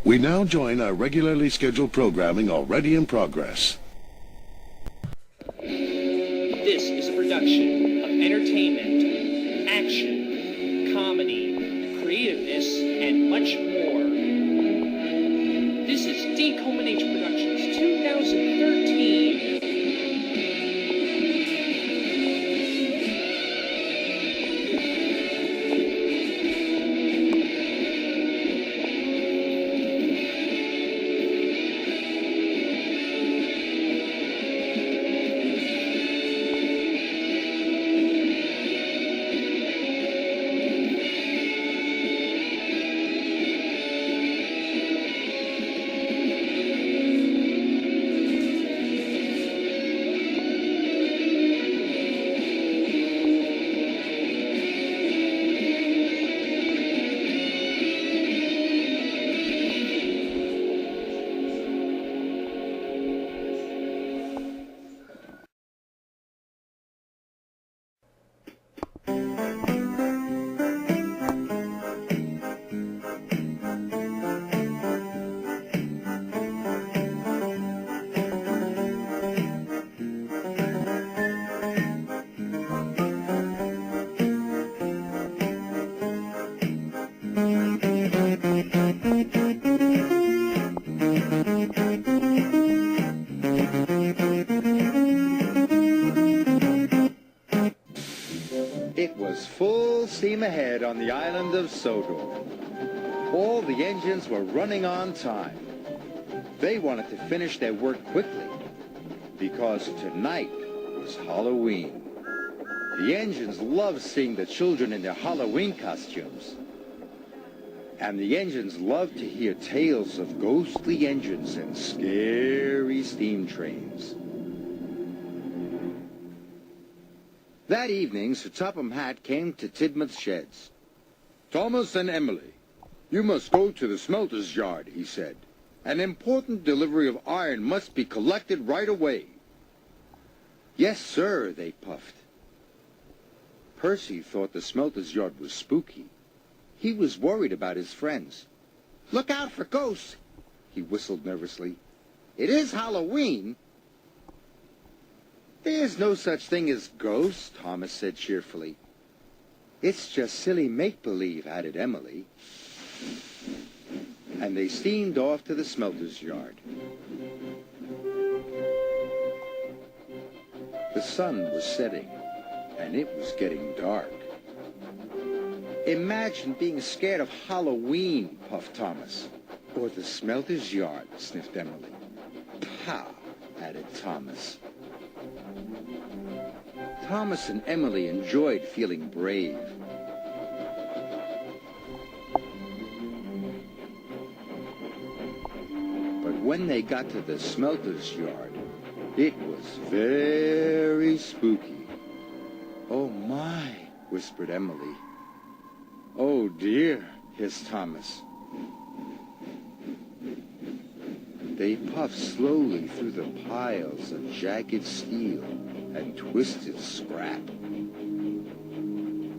We now join our regularly scheduled programming already in progress. This is a production of entertainment, action, comedy, creativeness, and much more. This is D-Culminate Productions 2013. It was full steam ahead on the island of Sodor. All the engines were running on time. They wanted to finish their work quickly because tonight was Halloween. The engines loved seeing the children in their Halloween costumes. And the engines loved to hear tales of ghostly engines and scary steam trains. That evening, Sir Topham Hatt came to Tidmouth's sheds. "Thomas and Emily, you must go to the smelter's yard," he said. "An important delivery of iron must be collected right away." "Yes, sir," they puffed. Percy thought the smelter's yard was spooky. He was worried about his friends. "Look out for ghosts," he whistled nervously. "It is Halloween." "There's no such thing as ghosts," Thomas said cheerfully. "It's just silly make-believe," added Emily. And they steamed off to the smelter's yard. The sun was setting, and it was getting dark. "Imagine being scared of Halloween," puffed Thomas. "Or the smelter's yard," sniffed Emily. "Pah," added Thomas. Thomas and Emily enjoyed feeling brave. But when they got to the smelter's yard, it was very spooky. "Oh, my," whispered Emily. "Oh, dear," hissed Thomas. They puffed slowly through the piles of jagged steel and twisted scrap.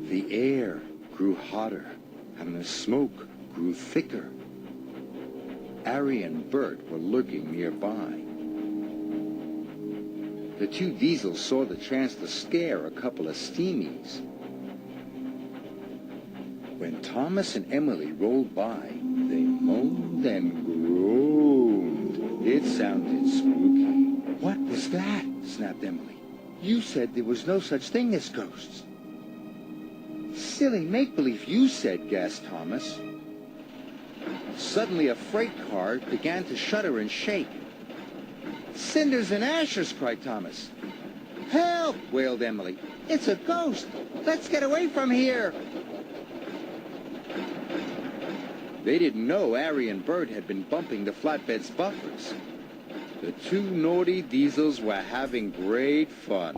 The air grew hotter, and the smoke grew thicker. Harry and Bert were lurking nearby. The two Diesels saw the chance to scare a couple of steamies. When Thomas and Emily rolled by, they moaned and groaned. It sounded spooky. "What was that?" snapped Emily. "You said there was no such thing as ghosts." "Silly make-believe, you said," gasped Thomas. Suddenly a freight car began to shudder and shake. "Cinders and ashes!" cried Thomas. "Help!" wailed Emily. "It's a ghost! Let's get away from here!" They didn't know Harry and Bert had been bumping the flatbed's buffers. The two naughty Diesels were having great fun.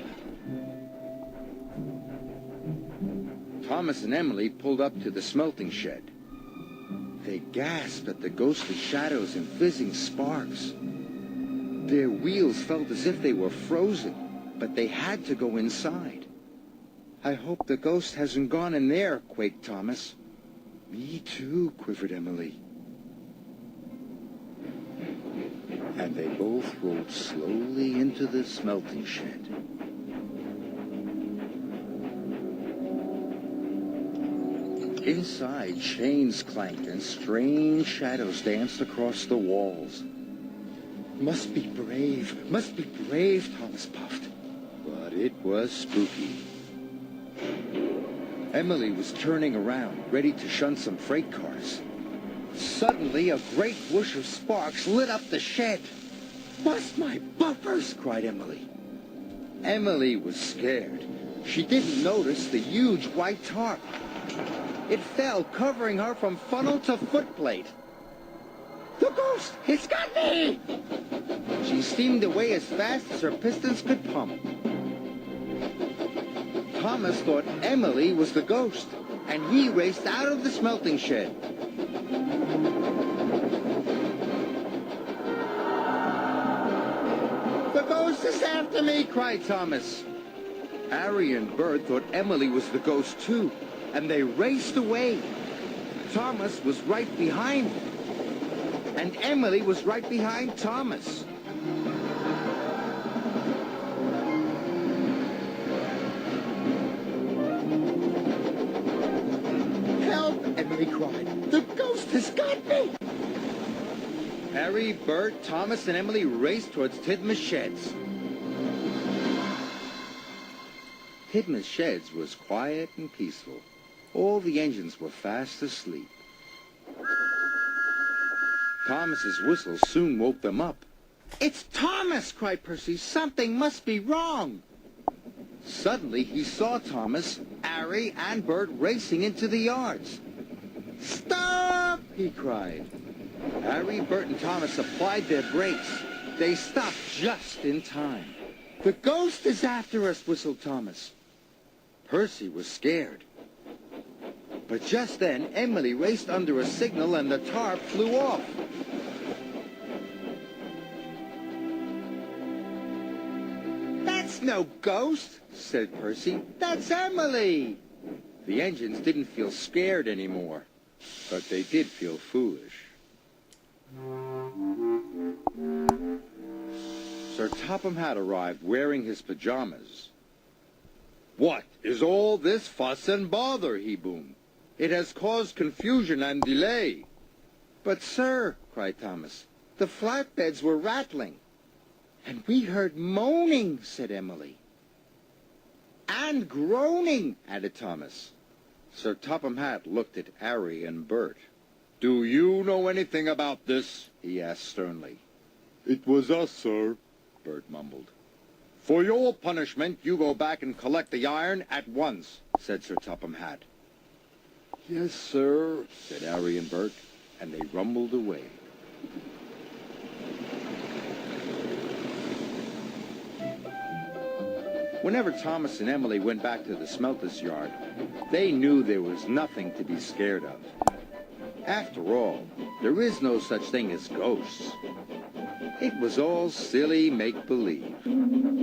Thomas and Emily pulled up to the smelting shed. They gasped at the ghostly shadows and fizzing sparks. Their wheels felt as if they were frozen, but they had to go inside. "I hope the ghost hasn't gone in there," quaked Thomas. "Me too," quivered Emily. and they both rolled slowly into the smelting shed. Inside, chains clanked and strange shadows danced across the walls. Must be brave, Thomas puffed. But it was spooky. Emily was turning around, ready to shun some freight cars. Suddenly, a great whoosh of sparks lit up the shed. "Bust my bumpers!" cried Emily. Emily was scared. She didn't notice the huge white tarp. It fell, covering her from funnel to footplate. "The ghost! It's got me!" She steamed away as fast as her pistons could pump. Thomas thought Emily was the ghost, and he raced out of the smelting shed. "The ghost is after me!" cried Thomas. Harry and Bert thought Emily was the ghost too, and they raced away. Thomas was right behind them, and Emily was right behind Thomas. "Help!" Emily cried. "The ghost has got me!" Harry, Bert, Thomas, and Emily raced towards Tidmouth Sheds. Tidmouth Sheds was quiet and peaceful. All the engines were fast asleep. Thomas's whistle soon woke them up. "It's Thomas!" cried Percy. "Something must be wrong." Suddenly he saw Thomas, Harry, and Bert racing into the yards. "Stop!" he cried. Harry, Bert, and Thomas applied their brakes. They stopped just in time. "The ghost is after us," whistled Thomas. Percy was scared. But just then, Emily raced under a signal and the tarp flew off. "That's no ghost," said Percy. "That's Emily." The engines didn't feel scared anymore, but they did feel foolish. Sir Topham Hatt arrived wearing his pajamas. "What is all this fuss and bother?" he boomed. "It has caused confusion and delay." "But, sir," cried Thomas, "the flatbeds were rattling." "And we heard moaning," said Emily. "And groaning," added Thomas. Sir Topham Hatt looked at Harry and Bert. "Do you know anything about this?" he asked sternly. "It was us, sir," Bert mumbled. "For your punishment, you go back and collect the iron at once," said Sir Topham Hatt. "Yes, sir," said Harry and Bert, and they rumbled away. Whenever Thomas and Emily went back to the smelter's yard, they knew there was nothing to be scared of. After all, there is no such thing as ghosts. It was all silly make-believe.